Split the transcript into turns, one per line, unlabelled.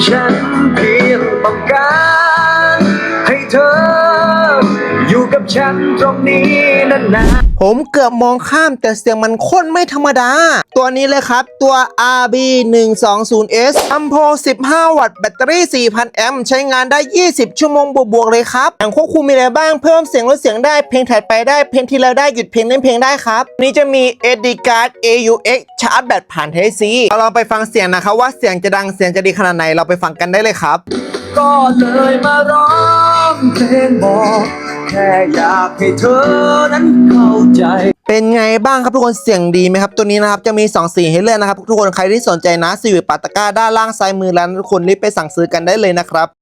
ฉันเพียงต้องการให้เธออยู่กับฉันตรงนี้นานๆ
ผมเกือบมองข้ามแต่เสียงมันโคตรไม่ธรรมดาตัวนี้เลยครับตัว RB120S ลำโพง15 วัตต์แบตเตอรี่ 4,000 แอมป์ใช้งานได้ 20 ชั่วโมงบวกๆเลยครับอย่างควบคุมมีอะไรบ้างเพิ่มเสียงลดเสียงได้เพลงถัดไปได้เพลงที่แล้วได้หยุดเพลงเล่นเพลงได้ครับนี่จะมี SD card AUX ชาร์จแบตผ่าน Type C เราลองไปฟังเสียงนะครับว่าเสียงจะดังเสียงจะดีขนาดไหนเราไปฟังกันได้เลยครับ
ก็เลยมาร้องเพลงบอกแค่อยากให้เธอนั้นเข้าใจ
เป็นไงบ้างครับทุกคนเสียงดีไหมครับตัวนี้นะครับจะมี2สีให้เลือกนะครับทุกคนใครที่สนใจนะสีวิปาตะกร้าด้านล่างซ้ายมือแล้วทุกคนรีบไปสั่งซื้อกันได้เลยนะครับ